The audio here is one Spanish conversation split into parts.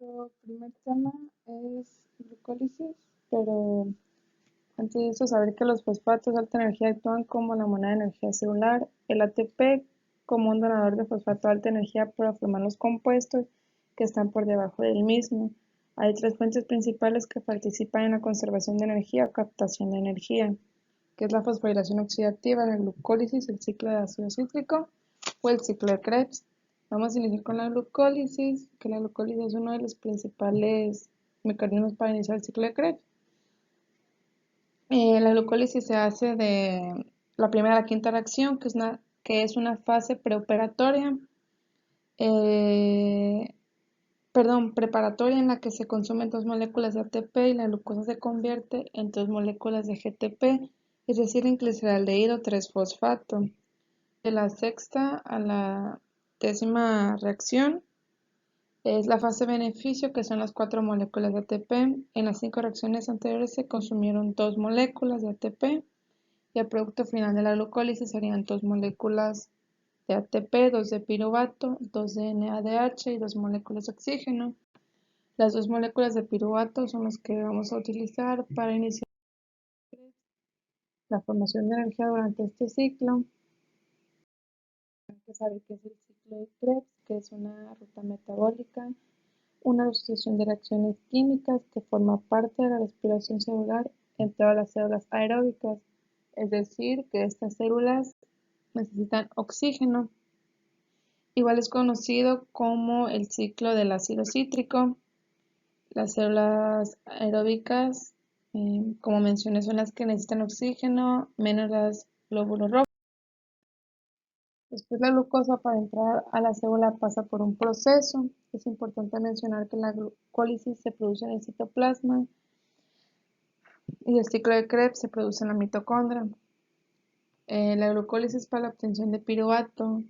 Nuestro primer tema es glucólisis, pero antes de eso saber que los fosfatos de alta energía actúan como la moneda de energía celular, el ATP como un donador de fosfato de alta energía para formar los compuestos que están por debajo del mismo. Hay tres fuentes principales que participan en la conservación de energía o captación de energía, que es la fosforilación oxidativa, la glucólisis, el ciclo de ácido cítrico o el ciclo de Krebs. Vamos a iniciar con la glucólisis, que la glucólisis es uno de los principales mecanismos para iniciar el ciclo de Krebs. La glucólisis se hace de la primera a la quinta reacción, que es una fase preoperatoria, eh, preparatoria en la que se consumen dos moléculas de ATP y la glucosa se convierte en dos moléculas de GTP, es decir, en gliceraldehído 3-fosfato. De la sexta a la décima reacción es la fase beneficio, que son las cuatro moléculas de ATP. En las 5 reacciones anteriores se consumieron dos moléculas de ATP y el producto final de la glucólisis serían dos moléculas de ATP, dos de piruvato, dos de NADH y dos moléculas de oxígeno. Las dos moléculas de piruvato son las que vamos a utilizar para iniciar la formación de energía durante este ciclo. Hay que saber qué es el ciclo de Krebs, que es una ruta metabólica, una asociación de reacciones químicas que forma parte de la respiración celular en todas las células aeróbicas, es decir, que estas células necesitan oxígeno. Igual es conocido como el ciclo del ácido cítrico. Las células aeróbicas, como mencioné, son las que necesitan oxígeno, menos las glóbulos rojos. Después la glucosa para entrar a la célula pasa por un proceso. Es importante mencionar que la glucólisis se produce en el citoplasma y el ciclo de Krebs se produce en la mitocondria. La glucólisis para la obtención de piruvato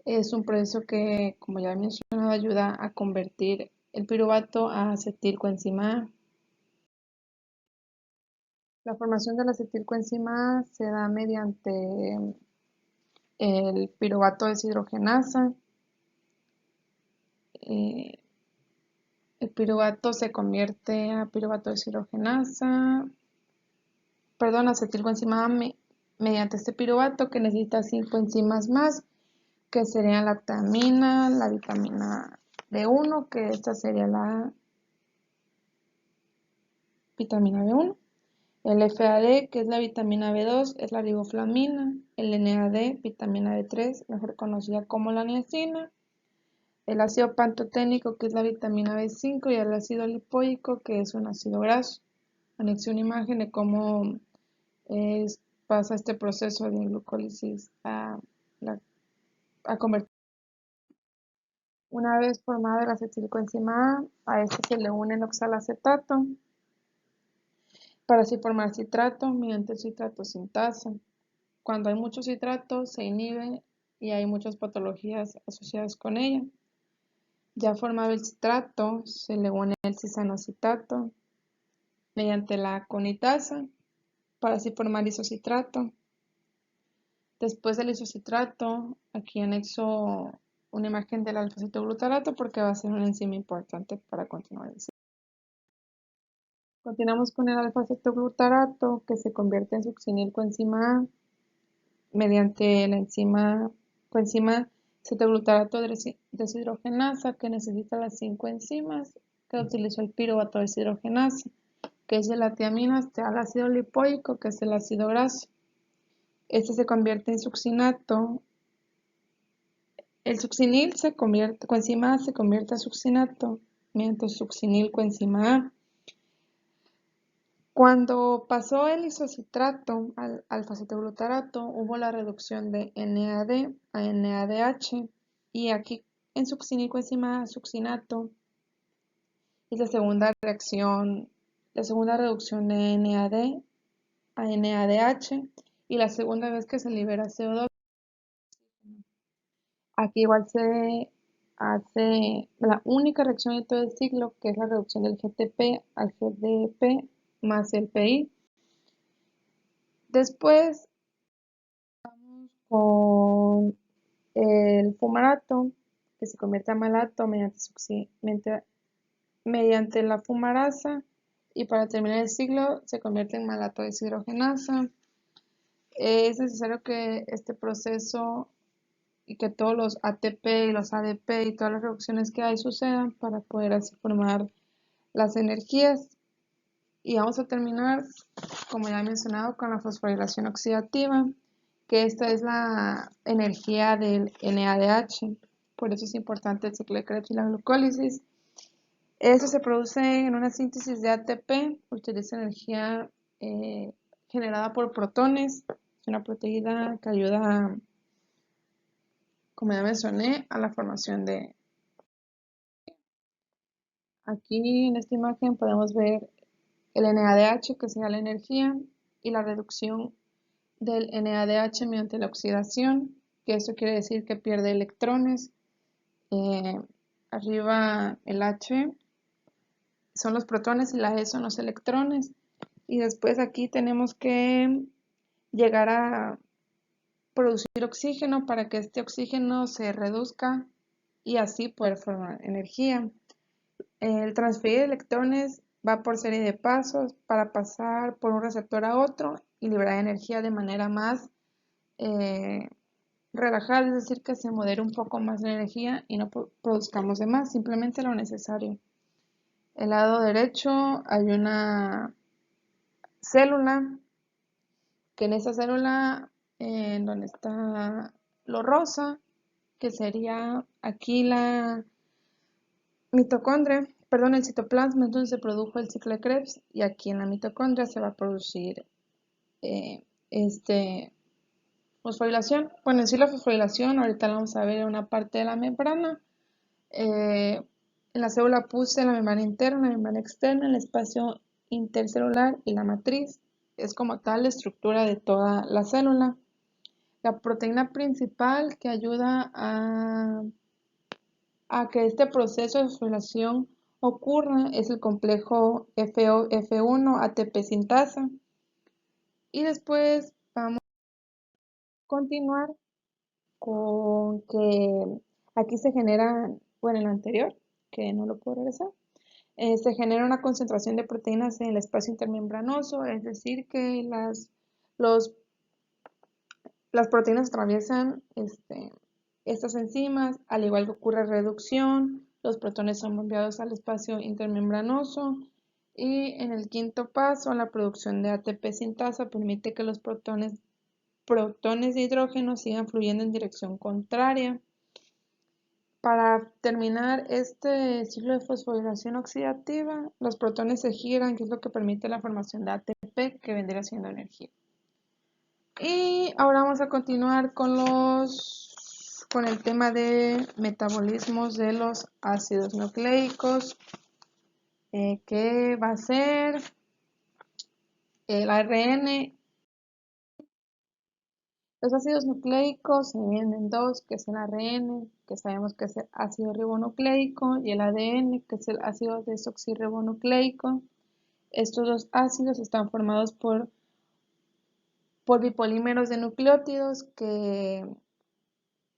es un proceso que, como ya he mencionado, ayuda a convertir el piruvato a acetilcoenzima A. La formación de la acetilcoenzima A se da mediante el piruvato deshidrogenasa. Eh, el piruvato se convierte a piruvato deshidrogenasa, acetilcoenzima A mediante este piruvato, que necesita 5 enzimas más, que serían la tamina, la vitamina B1, que esta sería la vitamina B1, el FAD, que es la vitamina B2, es la riboflavina, el NAD, vitamina B3, mejor conocida como la niacina, el ácido pantoténico, que es la vitamina B5, y el ácido lipoico, que es un ácido graso. Anexé una imagen de cómo pasa este proceso de glucólisis a convertir. Una vez formada la acetilcoenzima A este se le une el oxalacetato para así formar citrato mediante citrato sintasa. Cuando hay mucho citrato se inhibe y hay muchas patologías asociadas con ella. Ya formado el citrato, se le une el cisanocitato mediante la conitasa para así formar isocitrato. Después del isocitrato, aquí anexo una imagen del alfa-cetoglutarato porque va a ser una enzima importante para continuar el ciclo. Continuamos con el alfa-cetoglutarato, que se convierte en succinilcoenzima A mediante la enzima coenzima cetoglutarato deshidrogenasa, que necesita las 5 enzimas que utilizó el piruvato deshidrogenasa, que es de la tiamina hasta el ácido lipoico, que es el ácido graso. Este se convierte en succinato. El coenzima A se convierte a succinato mediante succinilcoenzima A. Cuando pasó el isocitrato al alfa-cetoglutarato, hubo la reducción de NAD a NADH, y aquí en succinilcoenzima A, succinato, es la segunda reducción de NAD a NADH y la segunda vez que se libera CO2. Aquí igual se hace la única reacción de todo el ciclo, que es la reducción del GTP al GDP más el PI. Después vamos con el fumarato, que se convierte a malato mediante la fumarasa, y para terminar el ciclo se convierte en malato deshidrogenasa. Es necesario que este proceso y que todos los ATP y los ADP y todas las reacciones que hay sucedan para poder así formar las energías. Y vamos a terminar, como ya he mencionado, con la fosforilación oxidativa, que esta es la energía del NADH. Por eso es importante el ciclo de Krebs y la glucólisis. Eso se produce en una síntesis de ATP, utiliza energía generada por protones. Es una proteína que ayuda, como ya mencioné, a la formación de... Aquí en esta imagen podemos ver el NADH, que sería la energía, y la reducción del NADH mediante la oxidación, que eso quiere decir que pierde electrones. Arriba el H son los protones y la E son los electrones. Y después aquí tenemos que llegar a producir oxígeno para que este oxígeno se reduzca y así poder formar energía. El transferir electrones va por serie de pasos para pasar por un receptor a otro y liberar energía de manera más relajada, es decir, que se modere un poco más la energía y no produzcamos de más, simplemente lo necesario. El lado derecho hay una célula, que en esa célula, en donde está lo rosa, que sería aquí la mitocondria, perdón, el citoplasma, entonces se produjo el ciclo de Krebs y aquí en la mitocondria se va a producir fosforilación. Bueno, en sí la fosforilación, ahorita la vamos a ver en una parte de la membrana. En la célula puse la membrana interna, la membrana externa, el espacio intercelular y la matriz. Es como tal la estructura de toda la célula. La proteína principal que ayuda a que este proceso de fosforilación ocurra es el complejo F1 ATP sintasa. Y después vamos a continuar con que aquí se genera, bueno, en el anterior, que no lo puedo regresar, se genera una concentración de proteínas en el espacio intermembranoso, es decir, que las proteínas atraviesan estas enzimas, al igual que ocurre reducción, los protones son enviados al espacio intermembranoso y en el quinto paso, la producción de ATP sintasa permite que los protones de hidrógeno sigan fluyendo en dirección contraria. Para terminar este ciclo de fosforilación oxidativa, los protones se giran, que es lo que permite la formación de ATP, que vendría siendo energía. Y ahora vamos a continuar con el tema de metabolismos de los ácidos nucleicos, que va a ser el ARN. Los ácidos nucleicos se dividen en dos, que es el ARN, que sabemos que es el ácido ribonucleico, y el ADN, que es el ácido desoxirribonucleico. Estos dos ácidos están formados por bipolímeros de nucleótidos, que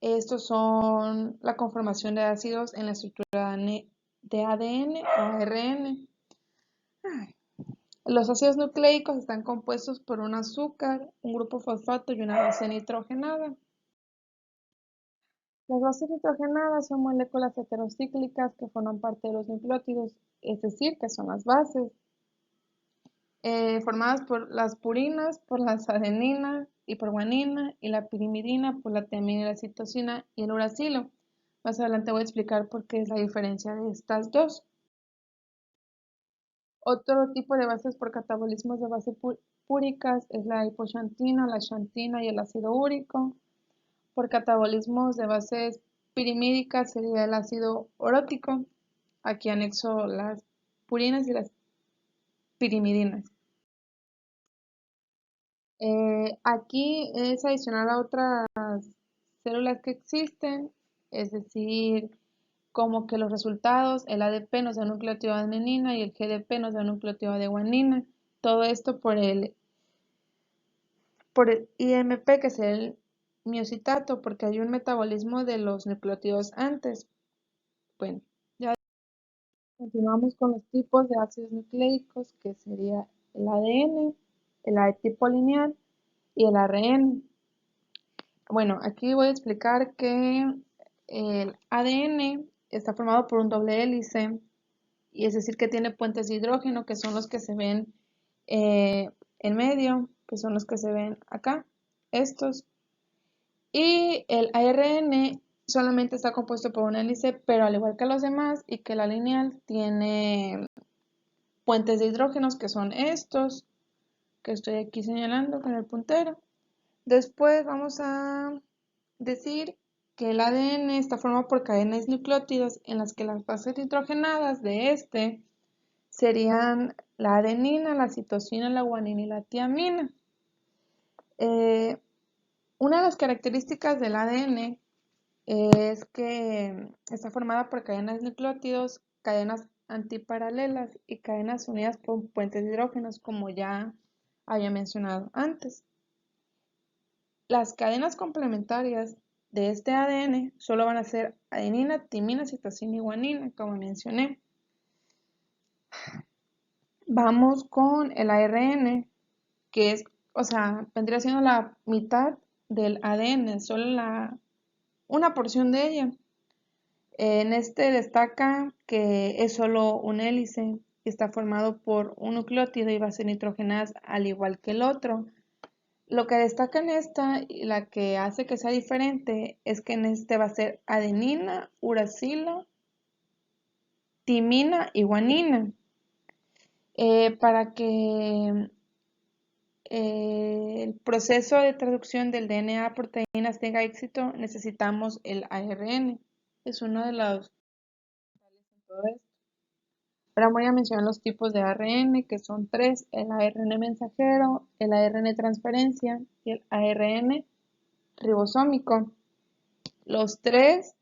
estos son la conformación de ácidos en la estructura de ADN o ARN. Los ácidos nucleicos están compuestos por un azúcar, un grupo fosfato y una base nitrogenada. Las bases nitrogenadas son moléculas heterocíclicas que forman parte de los nucleótidos, es decir, que son las bases, formadas por las purinas, por la adenina y por guanina, y la pirimidina por la tiamina y la citosina y el uracilo. Más adelante voy a explicar por qué es la diferencia de estas dos. Otro tipo de bases por catabolismos de bases púricas es la hipoxantina, la xantina y el ácido úrico. Por catabolismos de bases pirimídicas sería el ácido orótico. Aquí anexo las purinas y las pirimidinas. Aquí es adicional a otras células que existen, es decir, como que los resultados, el ADP nos da un nucleótido de adenina y el GDP nos da un nucleótido de guanina. Todo esto por el IMP, que es el miocitato, porque hay un metabolismo de los nucleótidos antes. Bueno, ya continuamos con los tipos de ácidos nucleicos, que sería el ADN, el A de tipo lineal y el ARN. Bueno, aquí voy a explicar que el ADN está formado por un doble hélice, y es decir que tiene puentes de hidrógeno, que son los que se ven en medio, que son los que se ven acá, estos. Y el ARN solamente está compuesto por un hélice, pero al igual que los demás y que la lineal, tiene puentes de hidrógenos, que son estos, que estoy aquí señalando con el puntero. Después vamos a decir que el ADN está formado por cadenas nucleótidos, en las que las bases hidrogenadas de este serían la adenina, la citosina, la guanina y la tiamina. Una de las características del ADN es que está formada por cadenas nucleótidos, cadenas antiparalelas y cadenas unidas por puentes de hidrógenos, como ya había mencionado antes. Las cadenas complementarias de este ADN solo van a ser adenina, timina, citosina y guanina, como mencioné. Vamos con el ARN, que es, o sea, vendría siendo la mitad del ADN, solo una porción de ella. En este destaca que es solo un hélice y está formado por un nucleótido y bases nitrogenadas al igual que el otro. Lo que destaca en esta y la que hace que sea diferente es que en este va a ser adenina, uracilo, timina y guanina. Para que el proceso de traducción del DNA a proteínas tenga éxito, necesitamos el ARN. Es uno de los en todo esto. Ahora voy a mencionar los tipos de ARN, que son tres: el ARN mensajero, el ARN transferencia y el ARN ribosómico. Los tres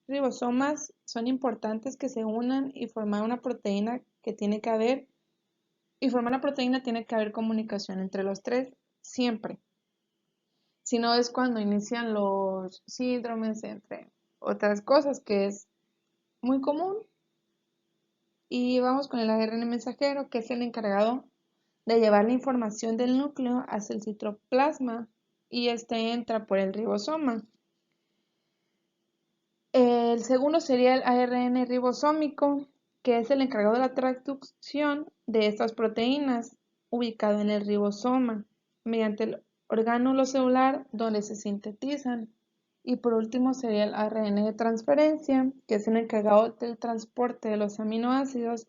ribosomas son importantes que se unan y formar una proteína que tiene que haber, y formar la proteína tiene que haber comunicación entre los tres siempre. Si no, es cuando inician los síndromes, entre otras cosas, que es muy común. Y vamos con el ARN mensajero, que es el encargado de llevar la información del núcleo hacia el citoplasma, y este entra por el ribosoma. El segundo sería el ARN ribosómico, que es el encargado de la traducción de estas proteínas, ubicado en el ribosoma, mediante el orgánulo celular donde se sintetizan. Y por último sería el ARN de transferencia, que es el encargado del transporte de los aminoácidos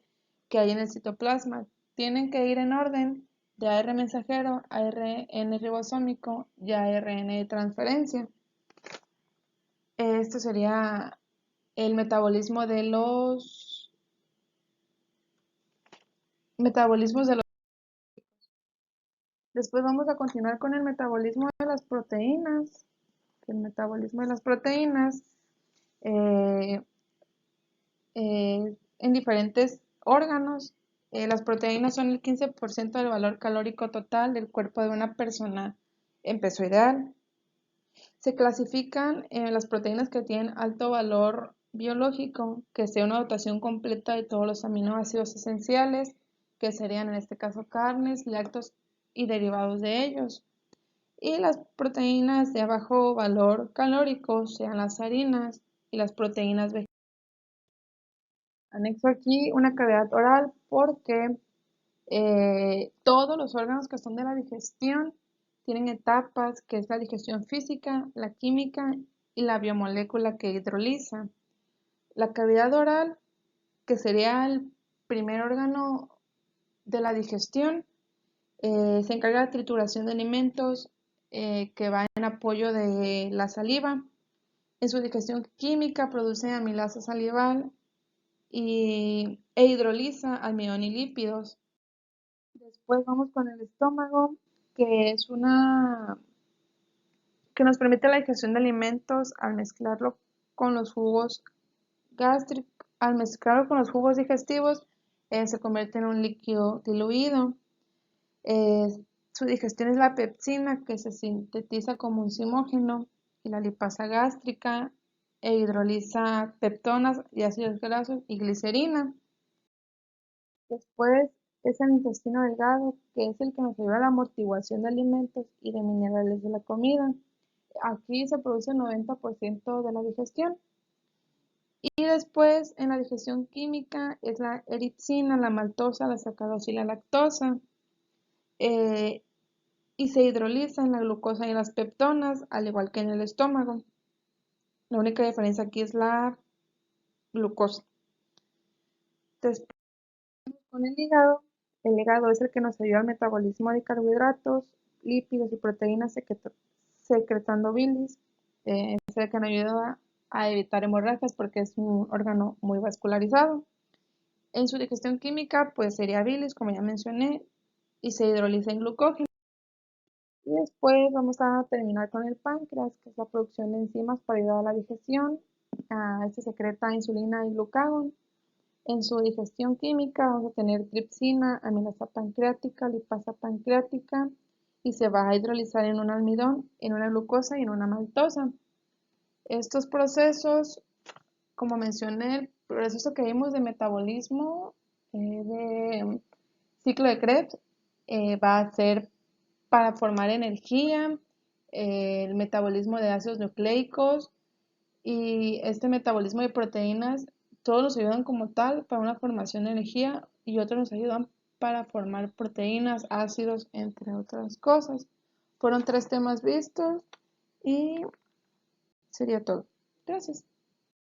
que hay en el citoplasma. Tienen que ir en orden de ARN mensajero, ARN ribosómico y ARN de transferencia. Esto sería el metabolismo de los metabolismos de los. Después vamos a continuar con el metabolismo de las proteínas. El metabolismo de las proteínas eh, en diferentes órganos. Las proteínas son el 15% del valor calórico total del cuerpo de una persona en peso ideal. Se clasifican las proteínas que tienen alto valor biológico, que sea una dotación completa de todos los aminoácidos esenciales, que serían en este caso carnes, lácteos y derivados de ellos. Y las proteínas de bajo valor calórico, sean las harinas y las proteínas vegetales. Anexo aquí una cavidad oral porque todos los órganos que son de la digestión tienen etapas, que es la digestión física, la química y la biomolécula que hidroliza. La cavidad oral, que sería el primer órgano de la digestión, se encarga de la trituración de alimentos, que va en apoyo de la saliva. En su digestión química produce amilasa salival e hidroliza almidón y lípidos. Después vamos con el estómago, que es que nos permite la digestión de alimentos al mezclarlo con los jugos gástricos. Al mezclarlo con los jugos digestivos, se convierte en un líquido diluido. Eh, Su digestión es la pepsina, que se sintetiza como un zimógeno, y la lipasa gástrica, e hidroliza peptonas y ácidos grasos y glicerina. Después es el intestino delgado, que es el que nos ayuda a la amortiguación de alimentos y de minerales de la comida. Aquí se produce el 90% de la digestión. Y después, en la digestión química, es la eritrina, la maltosa, la sacarosa y la lactosa. eh, y se hidroliza en la glucosa y las peptonas, al igual que en el estómago. La única diferencia aquí es la glucosa. Después, con el hígado es el que nos ayuda al metabolismo de carbohidratos, lípidos y proteínas secretando bilis. Es el que nos ayuda a evitar hemorragias porque es un órgano muy vascularizado. En su digestión química, pues sería bilis, como ya mencioné, y se hidroliza en glucógeno. Y después vamos a terminar con el páncreas, que es la producción de enzimas para ayudar a la digestión. Este secreta insulina y glucagón. En su digestión química vamos a tener tripsina, amilasa pancreática, lipasa pancreática y se va a hidrolizar en un almidón, en una glucosa y en una maltosa. Estos procesos, como mencioné, el proceso que vimos de metabolismo, de ciclo de Krebs, va a ser para formar energía, el metabolismo de ácidos nucleicos y este metabolismo de proteínas, todos nos ayudan como tal para una formación de energía y otros nos ayudan para formar proteínas, ácidos, entre otras cosas. Fueron 3 temas vistos y sería todo. Gracias.